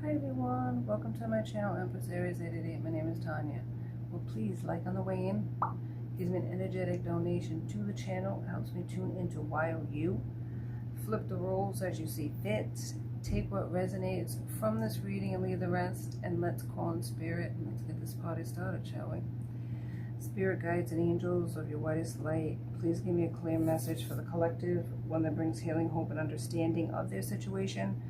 Hi everyone, welcome to my channel, Empress Aries 888. My name is Tanya. Well, please like on the way in. Gives me an energetic donation to the channel. It helps me tune into YOU. Flip the roles as you see fit. Take what resonates from this reading and leave the rest. And let's call in spirit and let's get this party started, shall we? Spirit guides and angels of your whitest light, please give me a clear message for the collective, one that brings healing, hope, and understanding of their situation.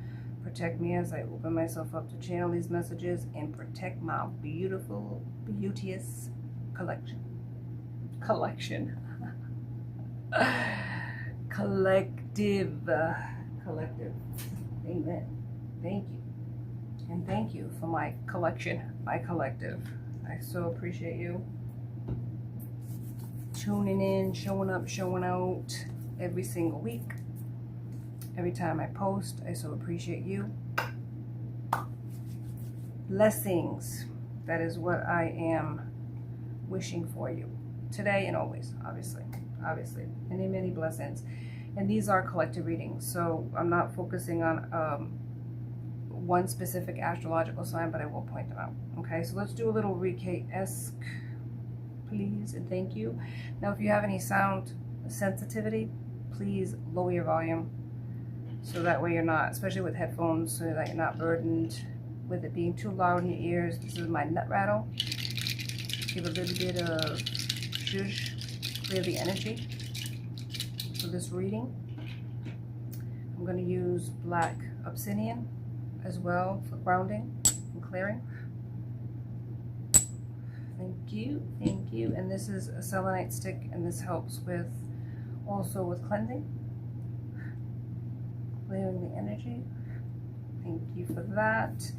Protect me as I open myself up to channel these messages and protect my beautiful, beauteous collective. Collective. Amen. Thank you. And thank you for my collection, my collective. I so appreciate you tuning in, showing up, showing out every single week. Every time I post, I so appreciate you. Blessings. That is what I am wishing for you. Today and always, obviously. Obviously. Many, many blessings. And these are collective readings. So I'm not focusing on one specific astrological sign, but I will point them out. Okay, so let's do a little recap-esque, please, and thank you. Now, if you have any sound sensitivity, please lower your volume. So that way you're not, especially with headphones, so that you're not burdened with it being too loud in your ears. This is my nut rattle. Give a little bit of zhuzh, clear the energy for this reading. I'm going to use black obsidian as well for grounding and clearing. Thank you, thank you. And this is a selenite stick, and this helps with also with cleansing. Clearing the energy. Thank you for that.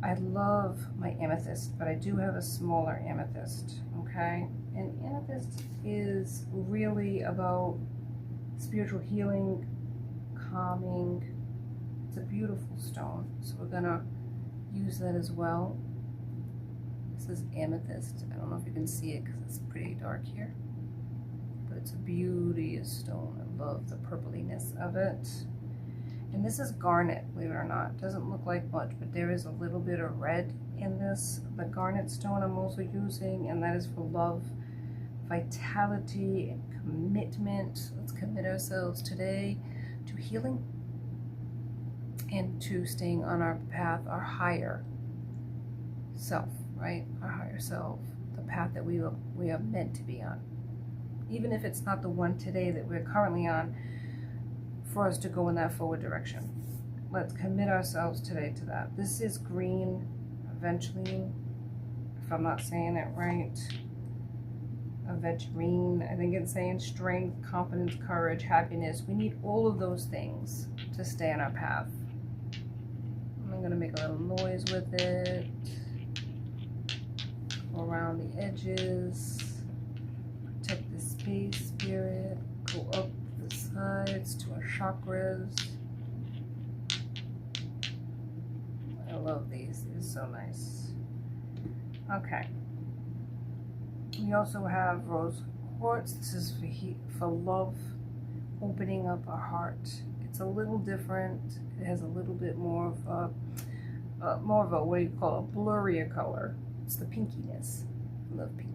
I love my amethyst, but I do have a smaller amethyst, okay? And amethyst is really about spiritual healing, calming. It's a beautiful stone, so we're gonna use that as well. This is amethyst. I don't know if you can see it because it's pretty dark here. But it's a beauteous stone. I love the purpliness of it. And this is garnet, believe it or not. It doesn't look like much, but there is a little bit of red in this. The garnet stone I'm also using, and that is for love, vitality, and commitment. Let's commit ourselves today to healing and to staying on our path, our higher self, right? Our higher self, the path that we are meant to be on. Even if it's not the one today that we're currently on, for us to go in that forward direction. Let's commit ourselves today to that. This is green, eventually, if I'm not saying it right. Aventurine, I think it's saying strength, confidence, courage, happiness. We need all of those things to stay on our path. I'm gonna make a little noise with it. Go around the edges. Protect the space, spirit. Go up the sides to our chakras. I love these. These are so nice. Okay. We also have rose quartz. This is for love, opening up our heart. It's a little different. It has a little bit more of a what do you call a blurrier color. It's the pinkiness. I love pink.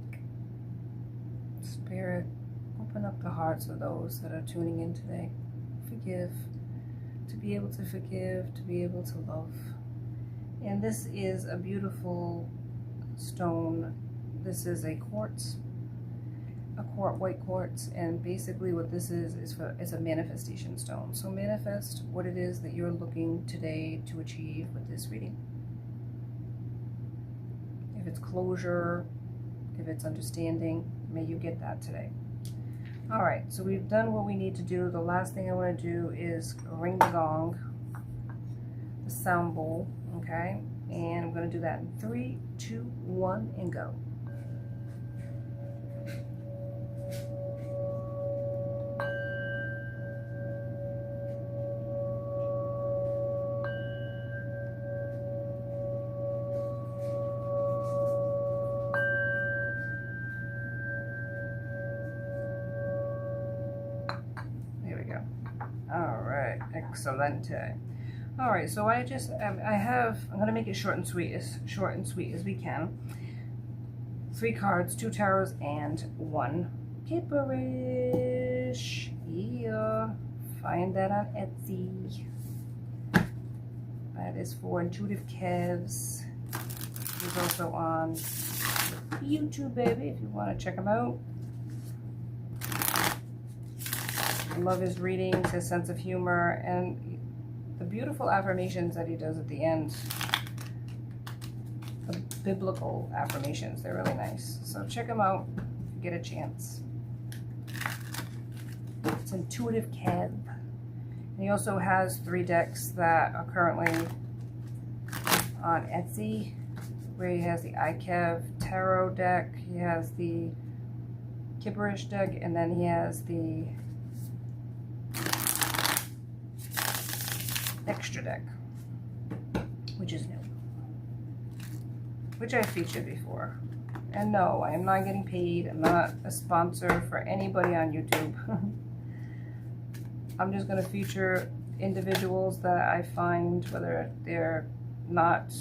Spirit, open up the hearts of those that are tuning in today. Forgive. To be able to forgive, to be able to love. And this is a beautiful stone. This is a quartz, white quartz, and basically what this is it's a manifestation stone. So manifest what it is that you're looking today to achieve with this reading. If it's closure, if it's understanding, may you get that today. All right, so we've done what we need to do. The last thing I want to do is ring the gong, the sound bowl, okay? And I'm going to do that in 3, 2, 1, and go. There we go. All right, excelente. All right, so I just, I'm gonna make it short and sweet as we can. 3 cards, 2 tarots, and 1 gibberish. Yeah, find that on Etsy. That is for Intuitive Kevs. He's also on YouTube, baby, if you want to check him out. I love his readings, his sense of humor, and the beautiful affirmations that he does at the end. The biblical affirmations, they're really nice. So check him out if you get a chance. It's Intuitive Kev. And he also has 3 decks that are currently on Etsy, where he has the iKev Tarot deck, he has the Gibberish deck, and then he has the extra deck, which is new, which I featured before. And no, I am not getting paid. I'm not a sponsor for anybody on YouTube. I'm just going to feature individuals that I find, whether they're not,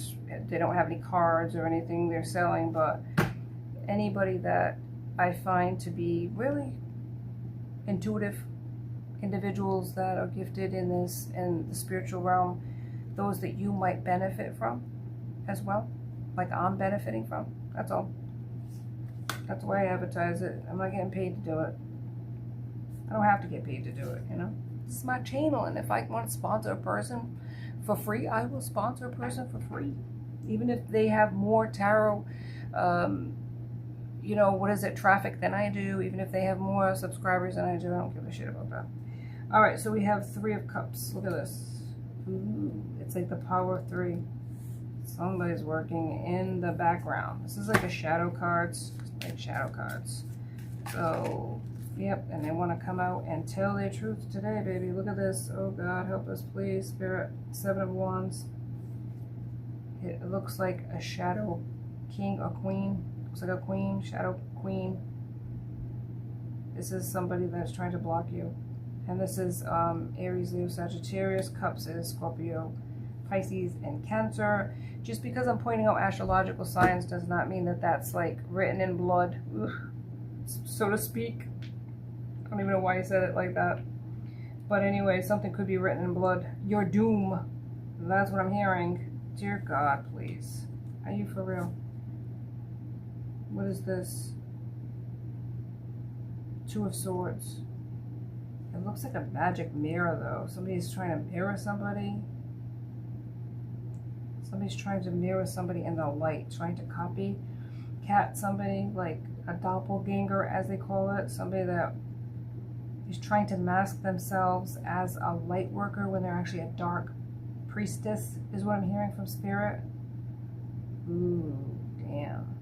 they don't have any cards or anything they're selling, but anybody that I find to be really intuitive individuals that are gifted in this, in the spiritual realm, those that you might benefit from as well, like I'm benefiting from. That's all. That's why I advertise it. I'm not getting paid to do it. I don't have to get paid to do it, you know. This is my channel, and if I want to sponsor a person for free, I will sponsor a person for free, even if they have more tarot, you know, what is it, traffic than I do. Even if they have more subscribers than I do, I don't give a shit about that. All right, so we have 3 of Cups. Look at this. Ooh, it's like the power of 3. Somebody's working in the background. This is like a shadow cards, like shadow cards. So, yep, and they want to come out and tell their truth today, baby. Look at this. Oh, God, help us, please. Spirit, 7 of Wands. It looks like a shadow king or queen. Looks like a queen, shadow queen. This is somebody that's trying to block you. And this is Aries, Leo, Sagittarius. Cups is Scorpio, Pisces, and Cancer. Just because I'm pointing out astrological signs does not mean that that's like written in blood, so to speak. I don't even know why you said it like that. But anyway, something could be written in blood. Your doom. That's what I'm hearing. Dear God, please. Are you for real? What is this? 2 of Swords. It looks like a magic mirror, though. Somebody's trying to mirror somebody. Somebody's trying to mirror somebody in the light, trying to copycat somebody, like a doppelganger, as they call it. Somebody that is trying to mask themselves as a light worker when they're actually a dark priestess, is what I'm hearing from Spirit. Ooh, damn.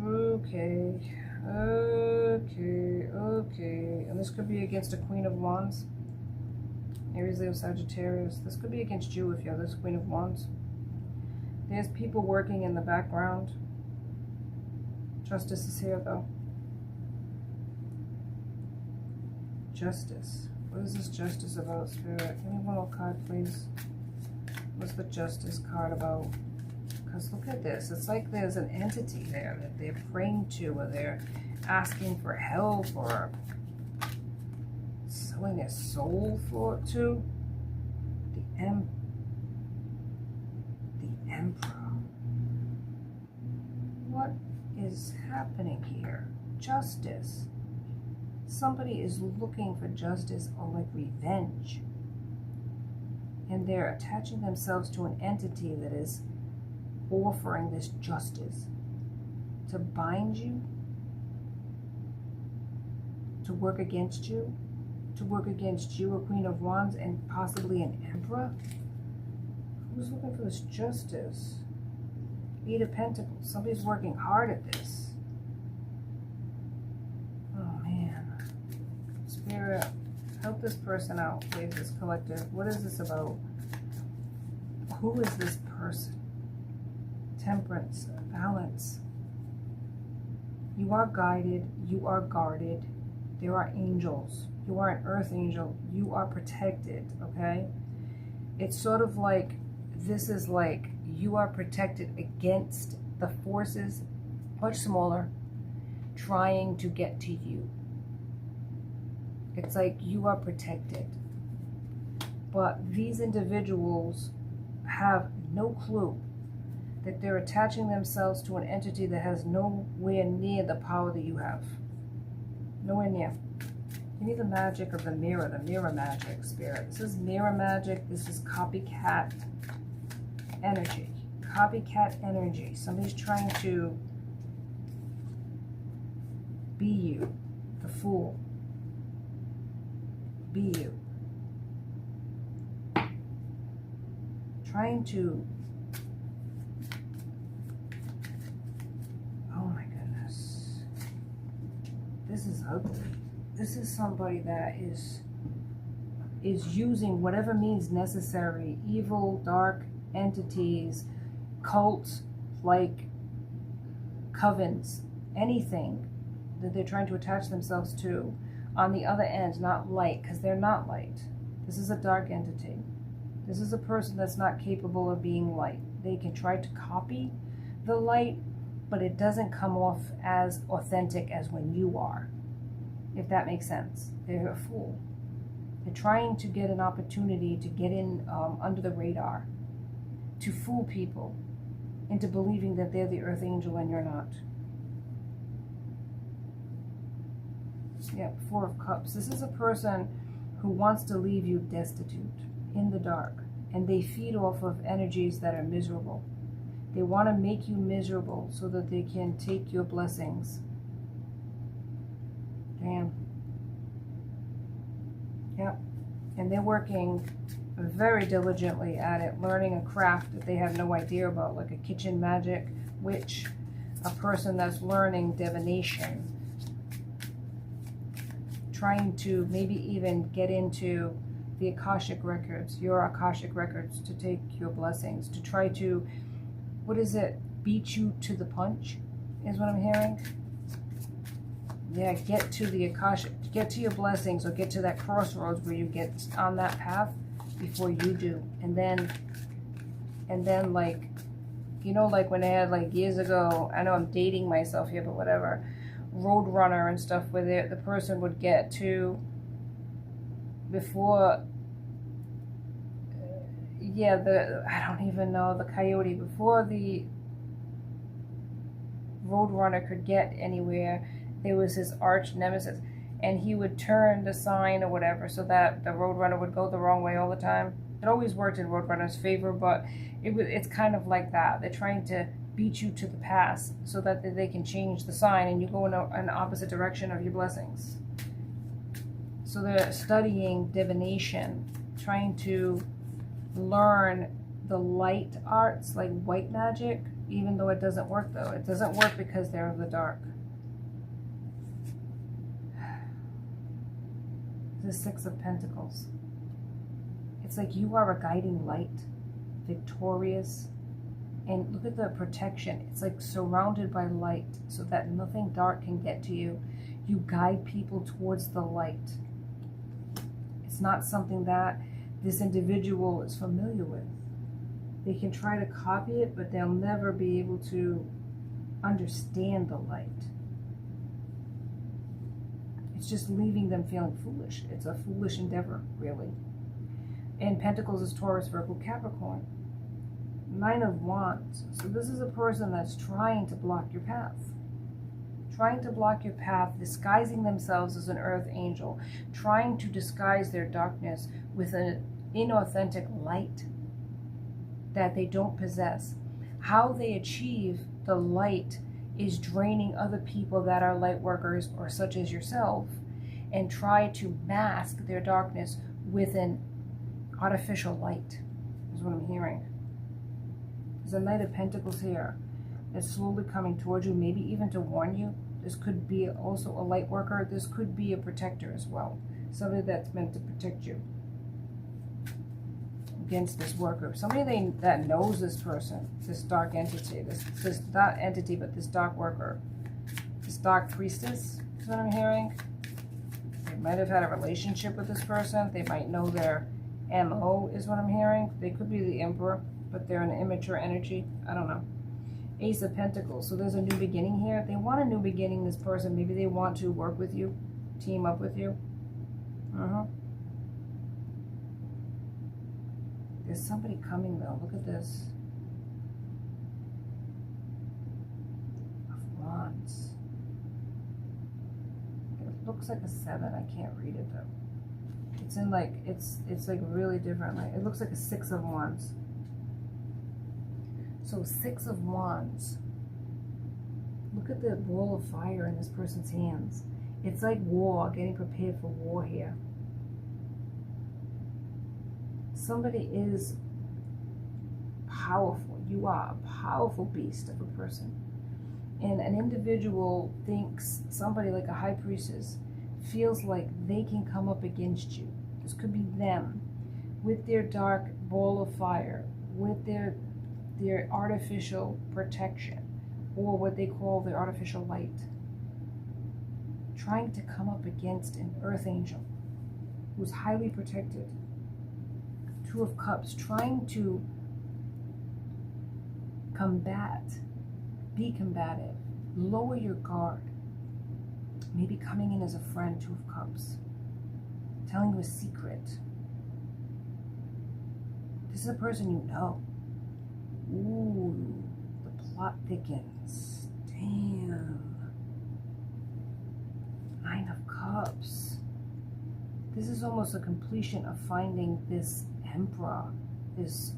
Okay, and this could be against a Queen of Wands. Aries, Leo, Sagittarius. This could be against you if you're this Queen of Wands. There's people working in the background. Justice is here, though. Justice. What is this justice about, Spirit? Give me one more card, please. What's the Justice card about? Because look at this. It's like there's an entity there that they're praying to, or they're asking for help, or selling their soul for to. The Emperor. What is happening here? Justice. Somebody is looking for justice or like revenge. And they're attaching themselves to an entity that is offering this justice to bind you, to work against you, a Queen of Wands, and possibly an Emperor. Who's looking for this justice? 8 of Pentacles. Somebody's working hard at this. Oh man. Spirit, help this person out, please, this collective. What is this about? Who is this person? Temperance, balance. You are guided, you are guarded. There are angels. You are an earth angel. You are protected, okay? It's sort of like, this is like you are protected against the forces, much smaller, trying to get to you. It's like you are protected. But these individuals have no clue that they're attaching themselves to an entity that has nowhere near the power that you have. Nowhere near. You need the magic of the mirror magic, spirit. This is mirror magic. This is copycat energy. Copycat energy. Somebody's trying to be you, the fool. Be you. Trying to, oh my goodness, this is ugly. This is somebody that is using whatever means necessary, evil, dark entities, cults, like covens, anything that they're trying to attach themselves to on the other end, not light, because they're not light. This is a dark entity. This is a person that's not capable of being light. They can try to copy the light, but it doesn't come off as authentic as when you are, if that makes sense. They're a fool. They're trying to get an opportunity to get in under the radar, to fool people into believing that they're the earth angel and you're not. Yep, Four of Cups. This is a person who wants to leave you destitute, in the dark, and they feed off of energies that are miserable. They want to make you miserable so that they can take your blessings. Damn. Yep. And they're working very diligently at it, learning a craft that they have no idea about, like a kitchen magic witch, a person that's learning divination, trying to maybe even get into the Akashic records, your Akashic records, to take your blessings, to try to, what is it, beat you to the punch, is what I'm hearing. Yeah, get to the Akashic, get to your blessings, or get to that crossroads where you get on that path before you do. And then like, you know, like when they had like years ago, I know I'm dating myself here, but whatever, Roadrunner and stuff, where the person would get to before, I don't even know, the coyote, before the Roadrunner could get anywhere, there was his arch nemesis, and he would turn the sign or whatever so that the Roadrunner would go the wrong way all the time. It always worked in Roadrunner's favor, but it's kind of like that. They're trying to beat you to the past so that they can change the sign and you go in an opposite direction of your blessings. So they're studying divination, trying to learn the light arts, like white magic, even though it doesn't work though. It doesn't work because they're in the dark. The Six of Pentacles. It's like you are a guiding light, victorious, and look at the protection. It's like surrounded by light so that nothing dark can get to you. You guide people towards the light. It's not something that this individual is familiar with. They can try to copy it, but they'll never be able to understand the light. It's just leaving them feeling foolish. It's a foolish endeavor, really. And Pentacles is Taurus, Virgo, Capricorn. Nine of Wands. So this is a person that's trying to block your path. Trying to block your path, disguising themselves as an earth angel, trying to disguise their darkness with an inauthentic light that they don't possess. How they achieve the light is draining other people that are light workers or such as yourself, and try to mask their darkness with an artificial light, is what I'm hearing. There's a Knight of Pentacles here that's slowly coming towards you, maybe even to warn you. This could be also a light worker. This could be a protector as well. Somebody that's meant to protect you against this worker. Somebody that knows this person, this dark entity, this not entity, but this dark worker, this dark priestess is what I'm hearing. might have had a relationship with this person. They might know their MO is what I'm hearing. They could be the Emperor, but they're an immature energy. I don't know. Ace of Pentacles. So there's a new beginning here. They want a new beginning, this person. Maybe they want to work with you, team up with you. There's somebody coming though. Look at this. Of Wands. It looks like a 7. I can't read it though. It's in like, it's like really different. Like, it looks like a 6 of Wands. So 6 of Wands. Look at the ball of fire in this person's hands. It's like war, getting prepared for war here. Somebody is powerful. You are a powerful beast of a person. And an individual thinks, somebody like a high priestess, feels like they can come up against you. This could be them with their dark ball of fire, with their artificial protection, or what they call their artificial light, trying to come up against an earth angel who's highly protected. 2 of Cups, trying to combat, be combative, lower your guard, maybe coming in as a friend. 2 of Cups, telling you a secret. This is a person you know. Ooh, the plot thickens. Damn. 9 of Cups. This is almost a completion of finding this Emperor, this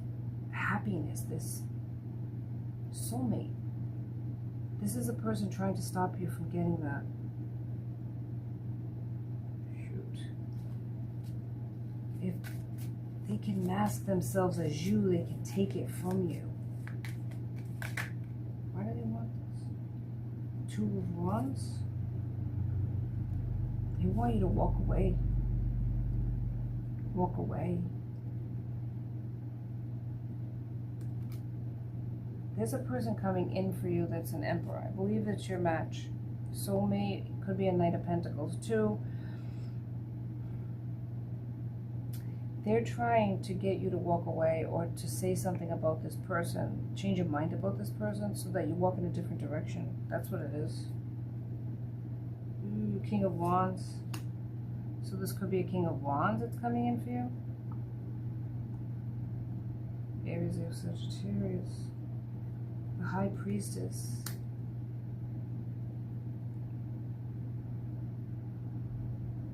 happiness, this soulmate. This is a person trying to stop you from getting that. Shoot. If they can mask themselves as you, they can take it from you. Why do they want this? 2 of Wands. They want you to walk away. Walk away. There's a person coming in for you that's an Emperor. I believe it's your match. Soulmate, could be a Knight of Pentacles too. They're trying to get you to walk away or to say something about this person, change your mind about this person so that you walk in a different direction. That's what it is. Ooh, King of Wands. So this could be a King of Wands that's coming in for you. Aries, Leo, Sagittarius. The High Priestess.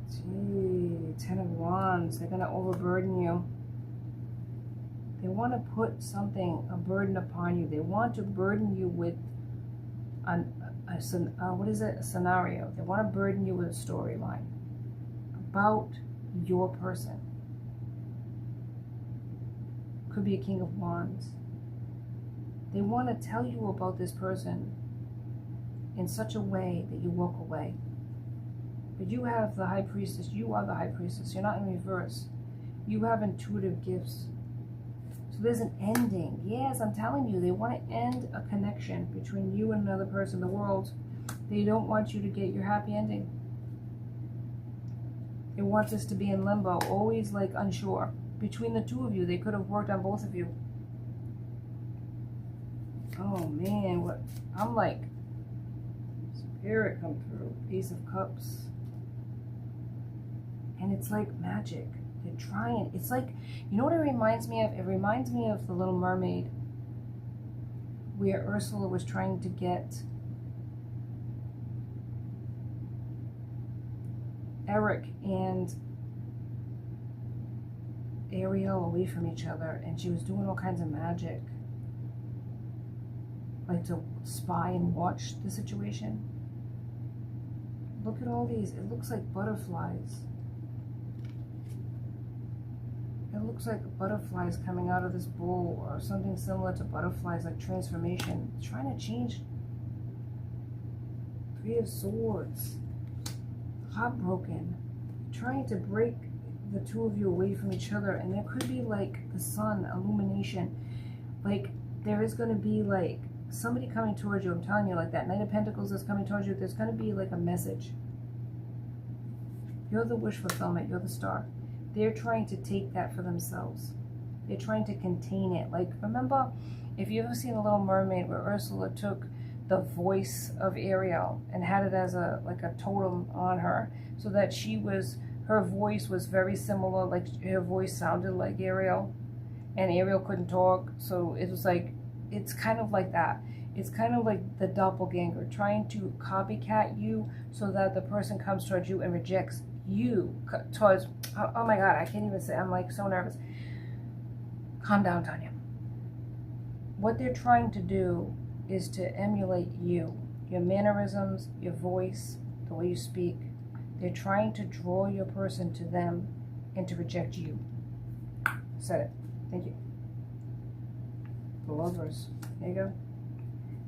Gee, 10 of Wands. They're going to overburden you. They want to put something, a burden upon you. They want to burden you with a scenario. They want to burden you with a storyline about your person. Could be a King of Wands. They want to tell you about this person in such a way that you walk away. But you have the High Priestess. You are the High Priestess. You're not in reverse. You have intuitive gifts. So there's an ending. Yes, I'm telling you, they want to end a connection between you and another person in the world. They don't want you to get your happy ending. They want this to be in limbo, always like unsure. Between the 2 of you, they could have worked on both of you. Oh man, what I'm like, Spirit come through, Ace of Cups. And it's like magic. They're trying, it's like, you know what it reminds me of? It reminds me of The Little Mermaid, where Ursula was trying to get Eric and Ariel away from each other, and she was doing all kinds of magic, like to spy and watch the situation. Look at all these. It looks like butterflies. It looks like butterflies coming out of this bowl, or something similar to butterflies, like transformation. Trying to change. 3 of Swords. Heartbroken. Trying to break the 2 of you away from each other. And there could be like the sun, illumination. Like there is going to be like somebody coming towards you. I'm telling you, like that Knight of Pentacles is coming towards you. There's going to be like a message. You're the wish fulfillment. You're the star. They're trying to take that for themselves. They're trying to contain it. Like, remember, if you've ever seen A Little Mermaid, where Ursula took the voice of Ariel and had it as a totem on her, so that her voice was very similar, like her voice sounded like Ariel, and Ariel couldn't talk. So it was like, it's kind of like that. It's kind of like the doppelganger trying to copycat you, so that the person comes towards you and rejects you towards, oh my God, I can't even say, I'm like so nervous. Calm down, Tanya. What they're trying to do is to emulate you, your mannerisms, your voice, the way you speak. They're trying to draw your person to them and to reject you. Said it. Thank you. The Lovers. There you go.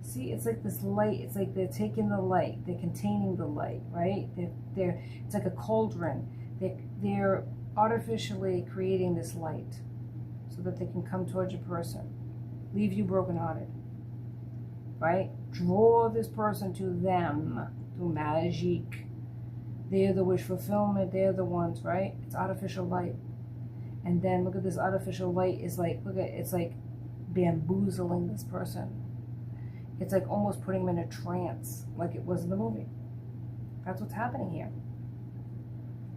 See, it's like this light. It's like they're taking the light. They're containing the light, right? It's like a cauldron. They're artificially creating this light so that they can come towards your person. Leave you brokenhearted, right? Draw this person to them through magic. They're the wish fulfillment. They're the ones, right? It's artificial light. And then look at this artificial light is like, it's like bamboozling this person. It's like almost putting them in a trance, like it was in the movie. That's what's happening here.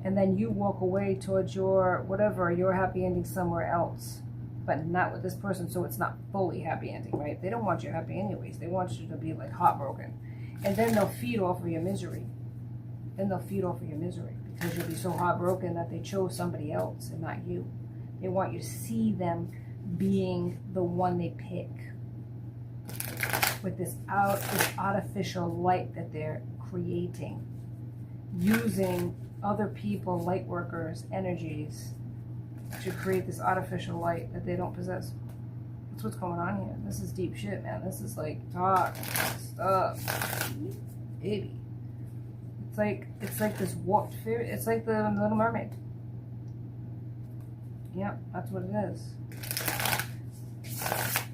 And then you walk away towards your, whatever, your happy ending somewhere else, but not with this person, so it's not fully happy ending, right? They don't want you happy anyways. They want you to be like heartbroken. And then they'll feed off of your misery. Because you'll be so heartbroken that they chose somebody else and not you. They want you to see them being the one they pick. With this artificial light that they're creating, using other people, light workers, energies, to create this artificial light that they don't possess. That's what's going on here. This is deep shit, man. This is like dark stuff, baby. It's like this warped fear. It's like the Little Mermaid. Yep, that's what it is.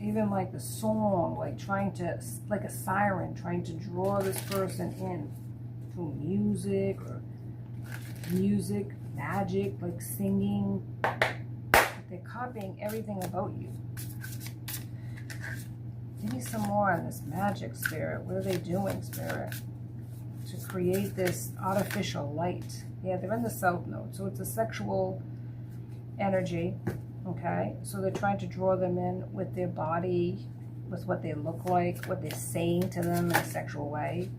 Even like the song, like trying to, like a siren, trying to draw this person in through music, magic, like singing. They're copying everything about you. Give me some more on this magic, Spirit. What are they doing, Spirit? To create this artificial light. Yeah, they're in the South Node, so it's a sexual energy. Okay, so they're trying to draw them in with their body, with what they look like, what they're saying to them in a sexual way,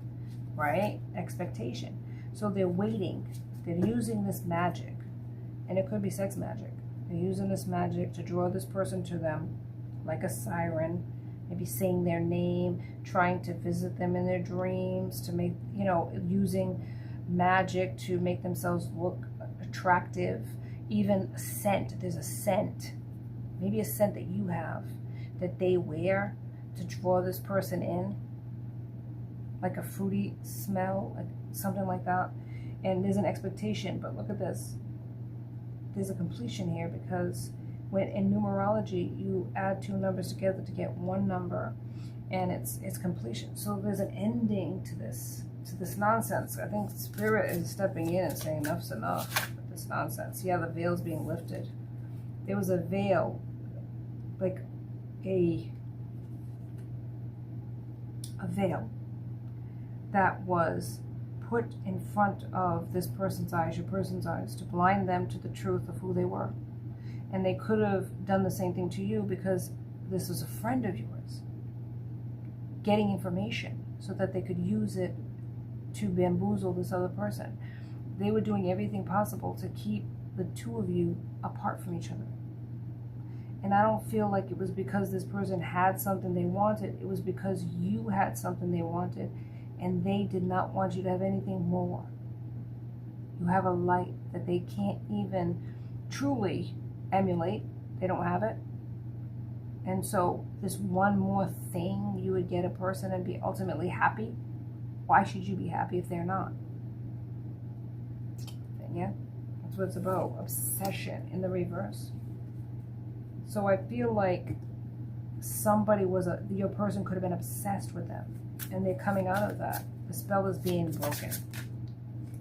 right? Expectation. So they're waiting. They're using this magic, and it could be sex magic. They're using this magic to draw this person to them, like a siren, maybe saying their name, trying to visit them in their dreams, to make, using magic to make themselves look attractive. Even scent, there's a scent, maybe a scent that you have that they wear to draw this person in, like a fruity smell, like something like that. And there's an expectation, but look at this. There's a completion here, because when in numerology you add two numbers together to get one number, and it's completion. So there's an ending to this nonsense. I think Spirit is stepping in and saying enough's enough. This nonsense. Yeah, the veil's being lifted. There was a veil, like a veil that was put in front of this person's eyes, your person's eyes, to blind them to the truth of who they were. And they could have done the same thing to you, because this was a friend of yours getting information so that they could use it to bamboozle this other person. They were doing everything possible to keep the two of you apart from each other. And I don't feel like it was because this person had something they wanted. It was because you had something they wanted, and they did not want you to have anything more. You have a light that they can't even truly emulate. They don't have it. And so this one more thing, you would get a person and be ultimately happy. Why should you be happy if they're not? Yeah, that's what it's about. Obsession in the reverse. So I feel like your person could have been obsessed with them, and they're coming out of that. The spell is being broken.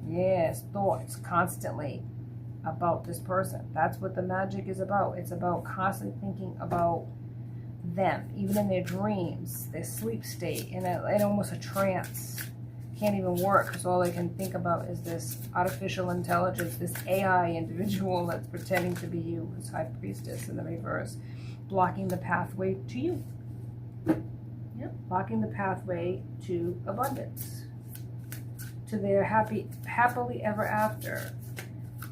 Yes, thoughts constantly about this person. That's what the magic is about. It's about constantly thinking about them, even in their dreams, their sleep state, in almost a trance. Can't even work because all they can think about is this artificial intelligence, this AI individual that's pretending to be you, this high priestess in the reverse, blocking the pathway to you. Yep, blocking the pathway to abundance, to their happily ever after.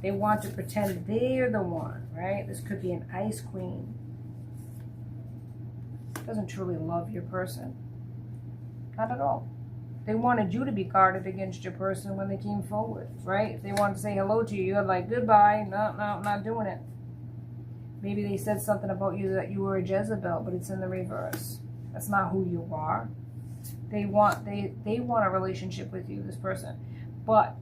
They want to pretend they're the one, right? This could be an ice queen. Doesn't truly love your person. Not at all. They wanted you to be guarded against your person when they came forward, right? If they wanted to say hello to you, you're like, goodbye. No, not doing it. Maybe they said something about you that you were a Jezebel, but it's in the reverse. That's not who you are. They want a relationship with you, this person. But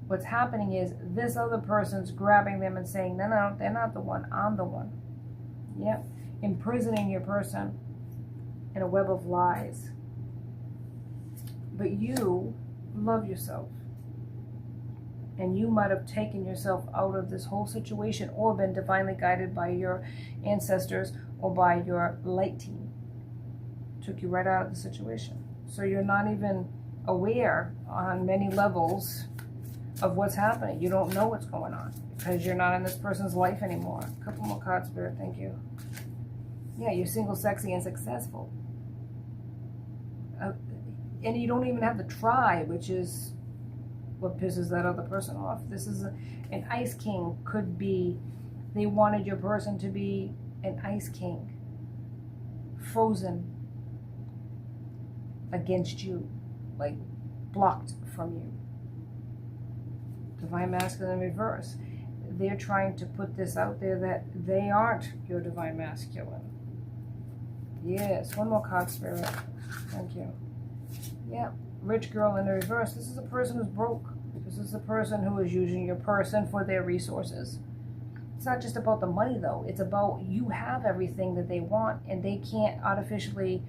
what's happening is this other person's grabbing them and saying, no, they're not the one. I'm the one. Yep. Imprisoning your person in a web of lies. But you love yourself. And you might have taken yourself out of this whole situation or been divinely guided by your ancestors or by your light team. Took you right out of the situation. So you're not even aware on many levels of what's happening. You don't know what's going on because you're not in this person's life anymore. A couple more cards, Spirit. Thank you. Yeah, you're single, sexy, and successful. And you don't even have to try, which is what pisses that other person off. This is an Ice King. Could be they wanted your person to be an Ice King. Frozen against you. Like blocked from you. Divine Masculine in reverse. They're trying to put this out there that they aren't your Divine Masculine. Yes, one more card, Spirit. Thank you. Yeah, rich girl in the reverse. This is a person who's broke. This is a person who is using your person for their resources. It's not just about the money, though. It's about you have everything that they want, and they can't artificially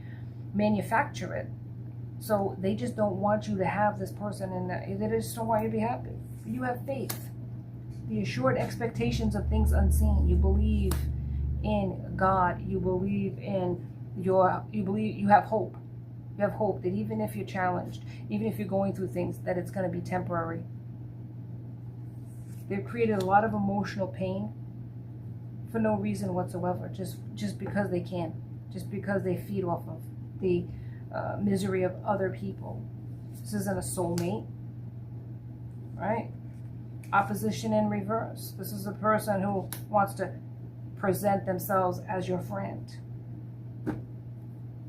manufacture it. So they just don't want you to have this person in that. They just don't want you to be happy. You have faith. The assured expectations of things unseen. You believe in God. You believe in you have hope. You have hope that even if you're challenged, even if you're going through things, that it's going to be temporary. They've created a lot of emotional pain for no reason whatsoever, just because they can, just because they feed off of the misery of other people. This isn't a soulmate, right? Opposition in reverse. This is a person who wants to present themselves as your friend.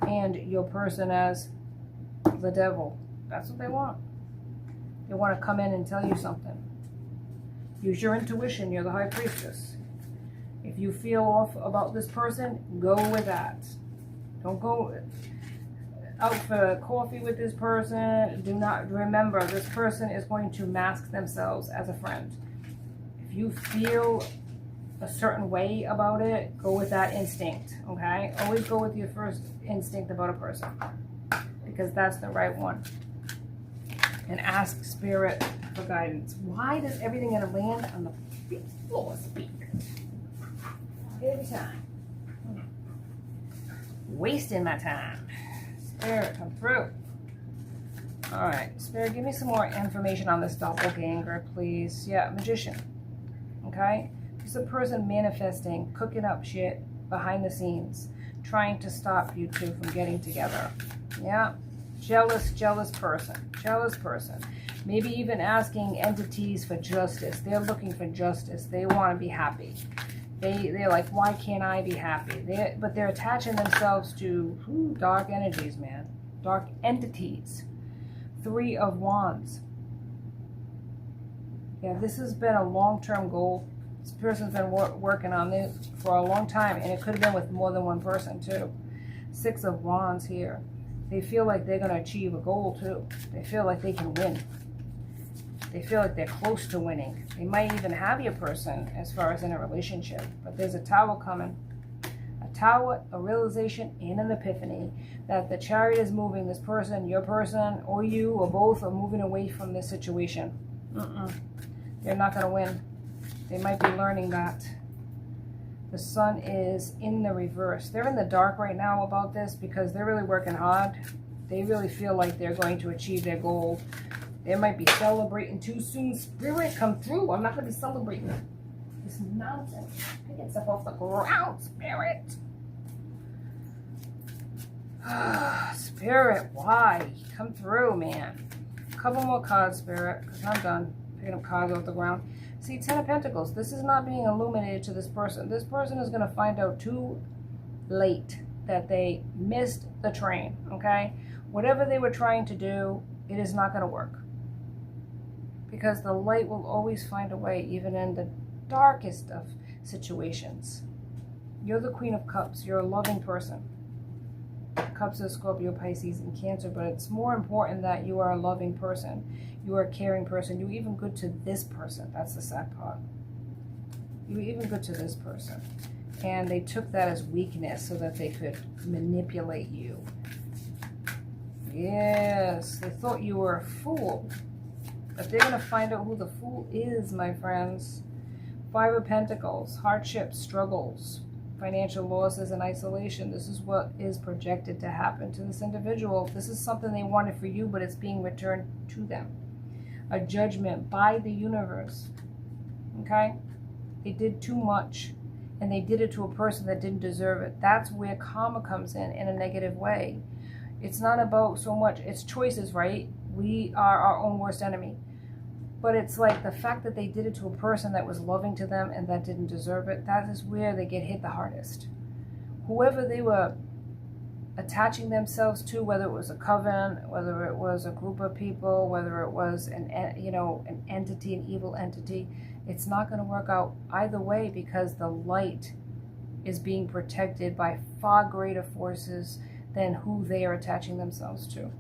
And your person as the devil. That's what they want. They want to come in and tell you something. Use your intuition. You're the high priestess. If you feel off about this person, go with that. Don't go out for coffee with this person. Do not remember, this person is going to mask themselves as a friend. If you feel a certain way about it, go with that instinct, okay? Always go with your first instinct about a person because that's the right one. And ask Spirit for guidance. Why does everything gotta land on the floor, Spirit? Every time. Wasting my time. Spirit, come through. Alright, Spirit, give me some more information on this doppelganger, please. Yeah, magician. Okay? It's a person manifesting, cooking up shit behind the scenes, trying to stop you two from getting together. Yeah. Jealous person. Jealous person. Maybe even asking entities for justice. They're looking for justice. They want to be happy. They're like, why can't I be happy? But they're attaching themselves to dark energies, man. Dark entities. 3 of Wands. Yeah, this has been a long-term goal. This person's been working on this for a long time, and it could have been with more than one person, too. 6 of Wands here. They feel like they're going to achieve a goal, too. They feel like they can win. They feel like they're close to winning. They might even have your person as far as in a relationship. But there's a tower coming. A tower, a realization, and an epiphany that the chariot is moving. This person, your person, or you, or both are moving away from this situation. They're not going to win. They might be learning that. The sun is in the reverse. They're in the dark right now about this because they're really working hard. They really feel like they're going to achieve their goal. They might be celebrating too soon. Spirit, come through. I'm not going to be celebrating this nonsense. Get stuff off the ground, Spirit. Spirit, why? Come through, man. A couple more cards, Spirit, because I'm done picking up cards off the ground. See, Ten of Pentacles. This is not being illuminated to this person. This person is going to find out too late that they missed the train, okay? Whatever they were trying to do, it is not going to work. Because the light will always find a way, even in the darkest of situations. You're the Queen of Cups. You're a loving person. Cups is Scorpio, Pisces, and Cancer, but it's more important that you are a loving person. You are a caring person. You're even good to this person. That's the sad part. You're even good to this person. And they took that as weakness so that they could manipulate you. Yes, they thought you were a fool. But they're going to find out who the fool is, my friends. Five of Pentacles, hardships, struggles, financial losses, and isolation. This is what is projected to happen to this individual. This is something they wanted for you, but it's being returned to them. A judgment by the universe. Okay? They did too much, and they did it to a person that didn't deserve it. That's where karma comes in a negative way. It's not about so much, it's choices, right? We are our own worst enemy. But it's like the fact that they did it to a person that was loving to them and that didn't deserve it, that is where they get hit the hardest. Whoever they were attaching themselves to, whether it was a coven, whether it was a group of people, whether it was an entity, an evil entity, it's not going to work out either way because the light is being protected by far greater forces than who they are attaching themselves to.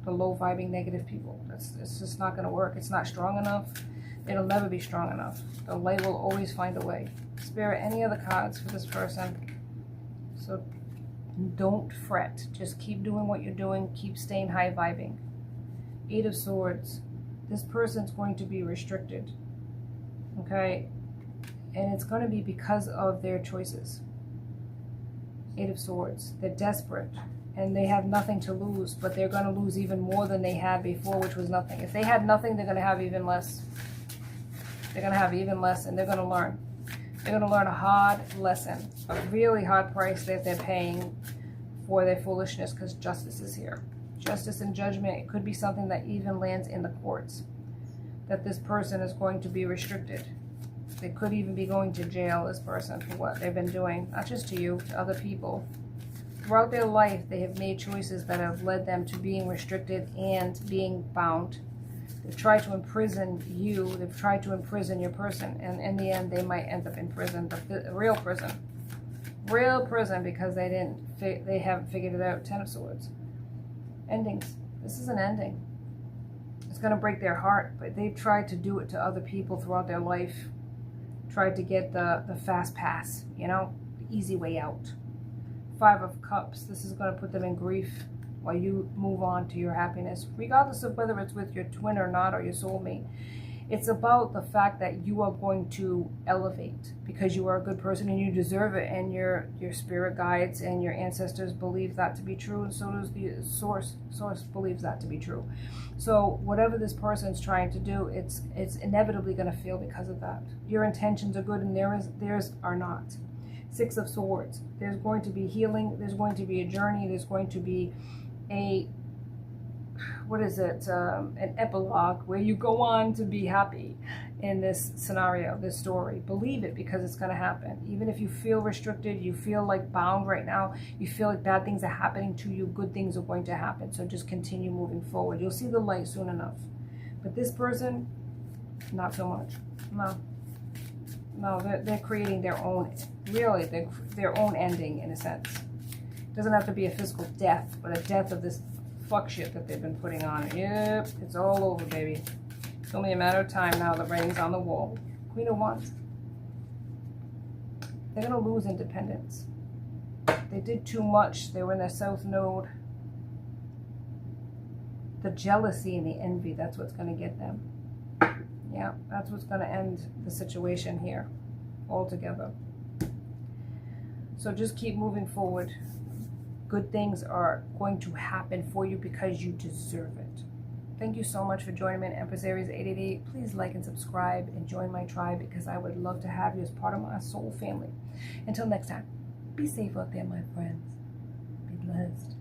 The low-vibing negative people. It's just not going to work. It's not strong enough. It'll never be strong enough. The light will always find a way. Spirit, any other cards for this person? So don't fret. Just keep doing what you're doing. Keep staying high-vibing. Eight of Swords. This person's going to be restricted. Okay? And it's going to be because of their choices. Eight of Swords. They're desperate. And they have nothing to lose, but they're going to lose even more than they had before, which was nothing. If they had nothing, they're going to have even less. They're going to have even less, and they're going to learn. They're going to learn a hard lesson, a really hard price that they're paying for their foolishness, because justice is here. Justice and judgment, it could be something that even lands in the courts, that this person is going to be restricted. They could even be going to jail, this person, for what they've been doing, not just to you, to other people. Throughout their life, they have made choices that have led them to being restricted and being bound. They've tried to imprison you. They've tried to imprison your person. And in the end, they might end up in prison, the real prison. Real prison, because they haven't figured it out. Ten of Swords. Endings. This is an ending. It's going to break their heart, but they've tried to do it to other people throughout their life. Tried to get the fast pass, the easy way out. Five of Cups. This is going to put them in grief while you move on to your happiness, regardless of whether it's with your twin or not, or your soulmate. It's about the fact that you are going to elevate because you are a good person and you deserve it, and your spirit guides and your ancestors believe that to be true, and so does the source believes that to be true. So whatever this person's trying to do, it's inevitably going to fail because of that. Your intentions are good and theirs are not. Six of Swords. There's going to be healing. There's going to be a journey. There's going to be an epilogue where you go on to be happy in this scenario, this story. Believe it, because it's going to happen. Even if you feel restricted, you feel like bound right now, you feel like bad things are happening to you, good things are going to happen. So just continue moving forward. You'll see the light soon enough. But this person, not so much. No, they're creating their own, really, their own ending in a sense. It doesn't have to be a physical death, but a death of this fuck shit that they've been putting on. Yep, it's all over, baby. It's only a matter of time now. The writing's on the wall. Queen of Wands. They're going to lose independence. They did too much. They were in their south node. The jealousy and the envy, that's what's going to get them. Yeah, that's what's going to end the situation here altogether. So just keep moving forward. Good things are going to happen for you because you deserve it. Thank you so much for joining me in Empress Aries 888. Please like and subscribe and join my tribe, because I would love to have you as part of my soul family. Until next time, be safe out there, my friends. Be blessed.